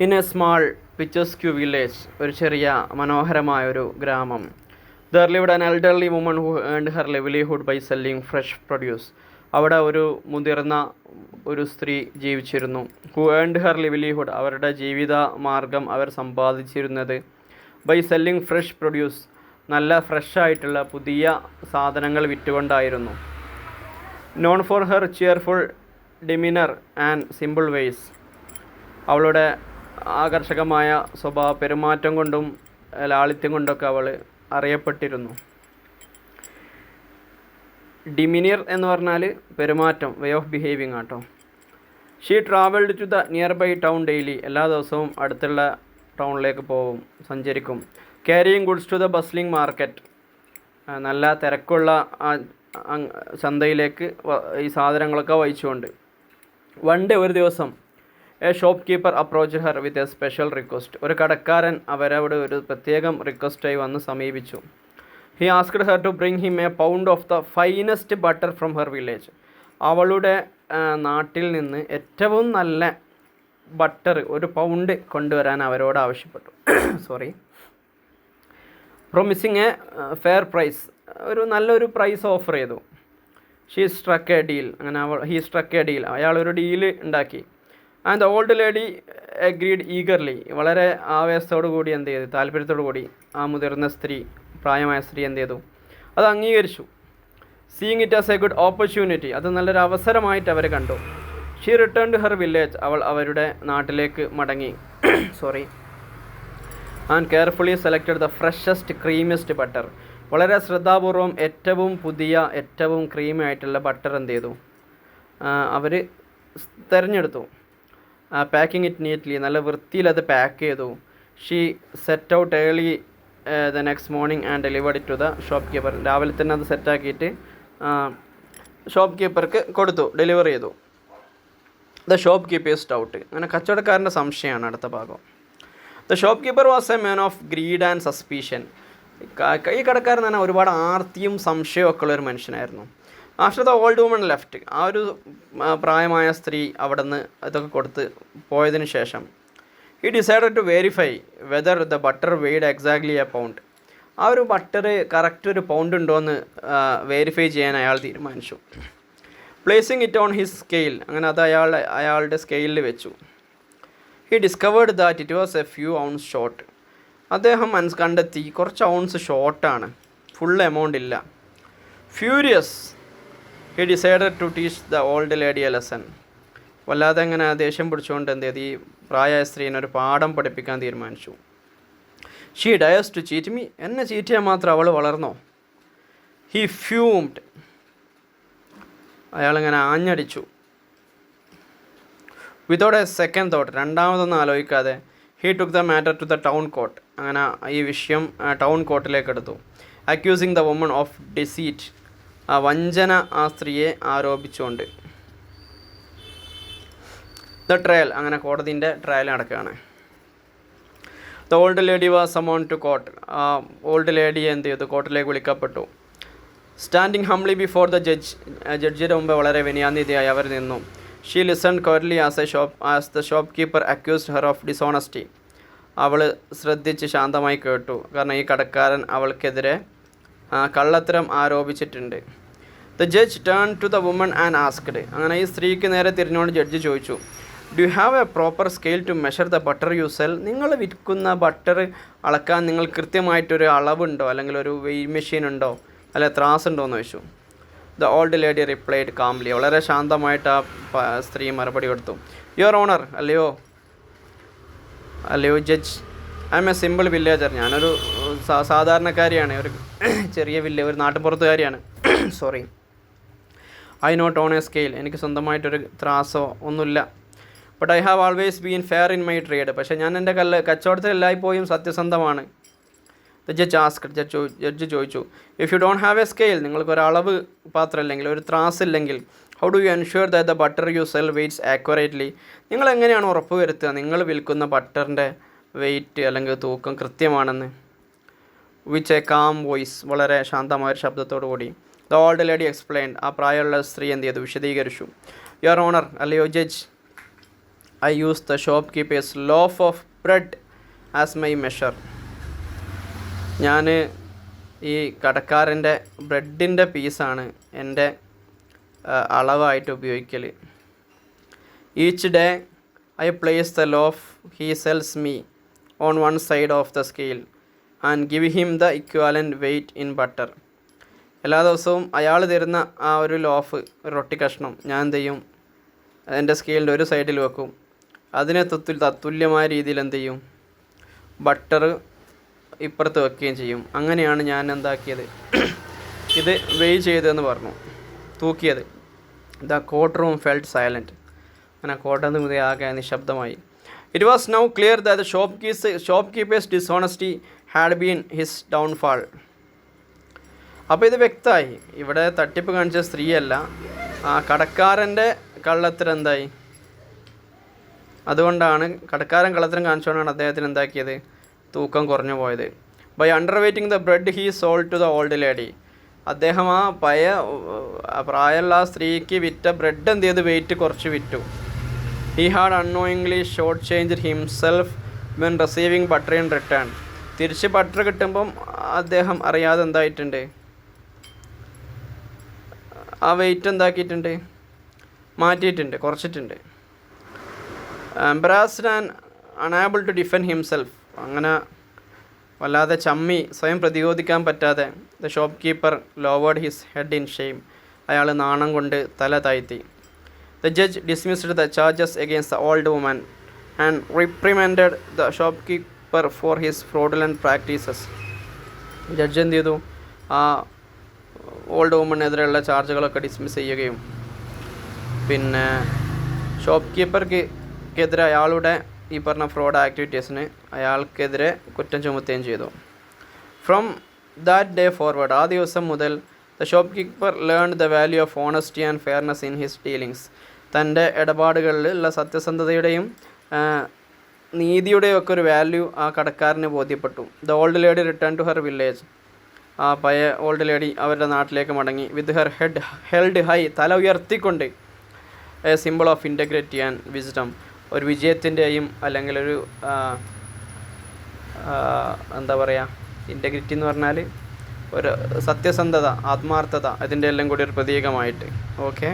In a small picturesque village, ഒരു ചെറിയ മനോഹരമായൊരു ഗ്രാമം. There lived an elderly woman who earned her livelihood by selling fresh produce. അവിടെ ഒരു മുതിർന്ന ഒരു സ്ത്രീ ജീവിച്ചിരുന്നു. ഹു ഏൺഡ് ഹെർ ലിവ്ലിഹുഡ്, അവരുടെ ജീവിത മാർഗം അവർ സമ്പാദിച്ചിരുന്നത് ബൈ സെല്ലിംഗ് ഫ്രഷ് പ്രൊഡ്യൂസ്, നല്ല ഫ്രഷായിട്ടുള്ള പുതിയ സാധനങ്ങൾ വിറ്റുകൊണ്ടായിരുന്നു. Known for her cheerful demeanour and simple ways, അവളുടെ ആകർഷകമായ സ്വഭാവ പെരുമാറ്റം കൊണ്ടും ലാളിത്യം കൊണ്ടൊക്കെ അവൾ അറിയപ്പെട്ടിരുന്നു. ഡിമിനിയർ എന്ന് പറഞ്ഞാൽ പെരുമാറ്റം, വേ ഓഫ് ബിഹേവിങ് ആട്ടോ. She travelled to the nearby town daily, എല്ലാ ദിവസവും അടുത്തുള്ള ടൗണിലേക്ക് പോവും, സഞ്ചരിക്കും. Carrying goods to the bustling market, നല്ല തിരക്കുള്ള ചന്തയിലേക്ക് ഈ സാധനങ്ങളൊക്കെ വഹിച്ചുകൊണ്ട്. വൺ ഡേ, ഒരു ദിവസം, a shopkeeper approach her with a special request, ഒരു കടക്കാരൻ അവരവിടെ ഒരു പ്രത്യേകം റിക്വസ്റ്റായി വന്ന് സമീപിച്ചു. He asked her to bring him a pound of the finest butter from her village, അവളുടെ നാട്ടിൽ നിന്ന് ഏറ്റവും നല്ല ബട്ടർ ഒരു പൗണ്ട് കൊണ്ടുവരാൻ അവരോട് ആവശ്യപ്പെട്ടു. പ്രൊമിസിങ് എ ഫെയർ പ്രൈസ്, ഒരു നല്ലൊരു പ്രൈസ് ഓഫർ ചെയ്തു. ഷീ സ്ട്രക്ക് എ ഡീൽ, അങ്ങനെ ഹീ സ്ട്രക്ക് എ ഡീൽ, അയാളൊരു ഡീല് ഉണ്ടാക്കി. And the old lady agreed eagerly, വളരെ ആവേശത്തോടു കൂടി എന്ത് ചെയ്തു, താല്പര്യത്തോടു കൂടി ആ മുതിർന്ന സ്ത്രീ, പ്രായമായ സ്ത്രീ എന്ത് ചെയ്തു, അത് അംഗീകരിച്ചു. Seeing it as a good opportunity, അത് നല്ലൊരു അവസരമായിട്ട് അവർ കണ്ടു. She return to her village, അവൾ അവരുടെ നാട്ടിലേക്ക് മടങ്ങി. And carefully selected the freshest creamiest butter, വളരെ ശ്രദ്ധാപൂർവം ഏറ്റവും പുതിയ ഏറ്റവും ക്രീമി ആയിട്ടുള്ള ബട്ടർ എന്ത് ചെയ്തു, അവർ തിരഞ്ഞെടുത്തു. പാക്കിങ് ഇറ്റ് നീറ്റ്ലി, നല്ല വൃത്തിയിൽ അത് പാക്ക് ചെയ്തു. She set out early the next morning and delivered it to the shopkeeper, രാവിലെ തന്നെ അത് സെറ്റാക്കിയിട്ട് ഷോപ്പ് കീപ്പർക്ക് കൊടുത്തു, ഡെലിവർ ചെയ്തു. ദ ഷോപ്പ് കീപ്പേഴ്സ് ഡൗട്ട്, അങ്ങനെ കച്ചവടക്കാരൻ്റെ സംശയമാണ് അടുത്ത ഭാഗം. The shop keeper was a man of greed and suspicion, ഈ കടക്കാരൻ തന്നെ ഒരുപാട് ആർത്തിയും സംശയവും ഒക്കെ ഉള്ളൊരു മനുഷ്യനായിരുന്നു. After the old woman left, ആ ഒരു പ്രായമായ സ്ത്രീ അവിടെ നിന്ന് ഇതൊക്കെ കൊടുത്ത് പോയതിന് ശേഷം, he decided to verify whether the butter weighed exactly a pound, ആ ഒരു ബട്ടർ കറക്റ്റ് ഒരു പൗണ്ട് ഉണ്ടോ എന്ന് വെരിഫൈ ചെയ്യാൻ അയാൾ തീരുമാനിച്ചു. Placing it on his scale, അങ്ങനെ അത് അയാളുടെ സ്കെയിലിൽ വെച്ചു. He discovered that it was a few ounce short, അദ്ദേഹം കണ്ടെത്തി കുറച്ച് ഔൺസ് ഷോർട്ടാണ്, ഫുൾ എമൗണ്ട് ഇല്ല. Furious, he decided to teach the old lady a lesson, വല്ലാതെ അങ്ങനെ ദേഷ്യം പിടിച്ചുകൊണ്ട് എന്ത് ചെയ്തു, ഈ പ്രായമായ സ്ത്രീനെ ഒരു പാഠം പഠിപ്പിക്കാൻ തീരുമാനിച്ചു. She dares to cheat me, എന്നെ ചീറ്റ് ചെയ്യാൻ മാത്രം അവൾ വളർന്നോ. ഹി ഫ്യൂംഡ്, അയാളിങ്ങനെ ആഞ്ഞടിച്ചു. വിതൗട്ട് എ സെക്കൻഡ് തോട്ട്, രണ്ടാമതൊന്നും ആലോചിക്കാതെ, he took the matter to the town court, അങ്ങനെ ഈ വിഷയം ടൗൺ കോർട്ടിലേക്ക് എടുത്തു. Accusing the woman of deceit, ആ വഞ്ചന ആ സ്ത്രീയെ ആരോപിച്ചുകൊണ്ട്. ദ ട്രയൽ, അങ്ങനെ കോടതിൻ്റെ ട്രയൽ നടക്കുകയാണ്. The old lady was summon to court, ആ ഓൾഡ് ലേഡിയെ എന്ത് ചെയ്തു, കോർട്ടിലേക്ക് വിളിക്കപ്പെട്ടു. Standing humbly before the judge, ജഡ്ജിയുടെ മുമ്പ് വളരെ വിനയാന്വിതയായി അവർ നിന്നു. She listen quietly as the shopkeeper accused her of dishonesty, അവൾ ശ്രദ്ധിച്ച് ശാന്തമായി കേട്ടു, കാരണം ഈ കടക്കാരൻ അവൾക്കെതിരെ കള്ളത്തരം ആരോപിച്ചിട്ടുണ്ട്. The judge turn to the woman and asked, അങ്ങനെ ഈ സ്ത്രീക്ക് നേരെ തിരിഞ്ഞുകൊണ്ട് ജഡ്ജ് ചോദിച്ചു, do you have a proper scale to measure the butter you sell, നിങ്ങൾ വിൽക്കുന്ന ബട്ടർ അളക്കാൻ നിങ്ങൾ കൃത്യമായിട്ടൊരു അളവുണ്ടോ, അല്ലെങ്കിൽ ഒരു വെയിങ് മെഷീൻ ഉണ്ടോ, അല്ലെ ത്രാസ് ഉണ്ടോ എന്ന് ചോദിച്ചു. The old lady replied calmly, വളരെ ശാന്തമായിട്ട് ആ സ്ത്രീ മറുപടി കൊടുത്തു. യുവർ ഓണർ, അല്ലയോ judge, I am a simple villager, ഞാനൊരു സാധാരണക്കാരിയാണ്, ഒരു ചെറിയ ഒരു നാട്ടുപുറത്തുകാരിയാണ്. I not own a scale, എനിക്ക് സ്വന്തമായിട്ടൊരു ത്രാസോ ഒന്നുമില്ല. But I have always been fair in my trade, പക്ഷേ ഞാൻ എൻ്റെ കച്ചവടത്തിൽ എല്ലായ്പ്പോഴും സത്യസന്ധമാണ്. ദ ജഡ്ജ് ചോദിച്ചു, if you don't have a scale, നിങ്ങൾക്കൊരു അളവ് പാത്രം ഇല്ലെങ്കിൽ, ഒരു ത്രാസ് ഇല്ലെങ്കിൽ, how do you ensure that the butter you cell weights accurately, നിങ്ങൾ എങ്ങനെയാണ് ഉറപ്പ് വരുത്തുക നിങ്ങൾ വിൽക്കുന്ന ബട്ടറിൻ്റെ വെയ്റ്റ് അല്ലെങ്കിൽ തൂക്കം കൃത്യമാണെന്ന്. വിച്ച് എ കാം വോയിസ്, വളരെ ശാന്തമായ ഒരു ശബ്ദത്തോടു കൂടി ദ ഓൾഡ് ലേഡി എക്സ്പ്ലെയിൻഡ്, ആ പ്രായമുള്ള സ്ത്രീ എന്ത് ചെയ്തു, വിശദീകരിച്ചു. യുവർ ഓണർ, അല്ലയോ judge, I use the shopkeeper's loaf of bread as my measure. ഞാൻ ഈ കടക്കാരൻ്റെ ബ്രെഡിൻ്റെ പീസാണ് എൻ്റെ അളവായിട്ട് ഉപയോഗിക്കൽ. Each day I place the loaf he sells me on one side of the scale and give him the equivalent weight in butter. എല്ലാ ദിവസവും അയാൾ തരുന്ന ആ ഒരു ലോഫ്, ഒരു റൊട്ടി കഷ്ണം ഞാൻ എന്ത് ചെയ്യും, എൻ്റെ സ്കെയിലിൻ്റെ ഒരു സൈഡിൽ വെക്കും. അതിനെ തത്തുല്യമായ രീതിയിൽ എന്ത് ചെയ്യും, ബട്ടർ ഇപ്പുറത്ത് വെക്കുകയും ചെയ്യും. അങ്ങനെയാണ് ഞാൻ എന്താക്കിയത്, ഇത് വെയ് ചെയ്തതെന്ന് പറഞ്ഞു, തൂക്കിയത്. The courtroom felt silent. അങ്ങനെ കോട്ടന്ന് മുതൽ ആകെ നിശബ്ദമായി. It was now clear that the shopkeeper's dishonesty had been his downfall. അപ്പോൾ ഇത് വ്യക്തമായി, ഇവിടെ തട്ടിപ്പ് കാണിച്ച സ്ത്രീയല്ല, ആ കടക്കാരൻ്റെ കള്ളത്തരം എന്തായി. അതുകൊണ്ടാണ് കടക്കാരൻ കള്ളത്തരം കാണിച്ചുകൊണ്ടാണ് അദ്ദേഹത്തിന് എന്താക്കിയത്, തൂക്കം കുറഞ്ഞു പോയത്. By under weighing the bread he sold to the old lady. അദ്ദേഹം ആ പ്രായമുള്ള ആ സ്ത്രീക്ക് വിറ്റ ബ്രെഡ് എന്ത് ചെയ്ത് വെയിറ്റ് കുറച്ച് വിറ്റു. He had unknowingly short change himself when receiving butter in return. തിരിച്ച് ബട്ടർ കിട്ടുമ്പം അദ്ദേഹം അറിയാതെ എന്തായിട്ടുണ്ട്, ആ വെയിറ്റ് എന്താക്കിയിട്ടുണ്ട്, മാറ്റിയിട്ടുണ്ട്, കുറച്ചിട്ടുണ്ട്. Embarrassed and unable to defend himself. അങ്ങനെ വല്ലാതെ ചമ്മി, സ്വയം പ്രതിരോധിക്കാൻ പറ്റാതെ the shopkeeper lowered his head in shame. അയാൾ നാണം കൊണ്ട് തല താഴ്ത്തി. The judge dismissed the charges against the old woman and reprimanded the shopkeeper for his fraudulent practices. Judge എന്ത് ചെയ്തു, ആ ഓൾഡ് വുമണിനെതിരെയുള്ള ചാർജുകളൊക്കെ ഡിസ്മിസ് ചെയ്യുകയും പിന്നെ ഷോപ്പ് കീപ്പർക്കെതിരെ അയാളുടെ ഈ പറഞ്ഞ ഫ്രോഡ് ആക്ടിവിറ്റീസിന് അയാൾക്കെതിരെ കുറ്റം ചുമത്തുകയും ചെയ്തു. ഫ്രം ദാറ്റ് ഡേ ഫോർവേഡ്, ആ ദിവസം മുതൽ the shop keeper learned the value of honesty and fairness in his dealings. തൻ്റെ ഇടപാടുകളിലുള്ള സത്യസന്ധതയുടെയും നീതിയുടെയും ഒക്കെ ഒരു വാല്യൂ ആ കടക്കാരന് ബോധ്യപ്പെട്ടു. The old lady return to her village. ആ പഴയ ഓൾഡ് ലേഡി അവരുടെ നാട്ടിലേക്ക് മടങ്ങി. With her head held high, തല ഉയർത്തിക്കൊണ്ട്, a simple of integrity and wisdom. ഒരു വിജയത്തിൻ്റെയും അല്ലെങ്കിൽ ഒരു എന്താ പറയുക, ഇൻറ്റഗ്രിറ്റി എന്ന് പറഞ്ഞാൽ ഒരു സത്യസന്ധത, ആത്മാർത്ഥത, ഇതിൻ്റെ എല്ലാം കൂടി ഒരു പ്രതീകമായിട്ട്. ഓക്കെ.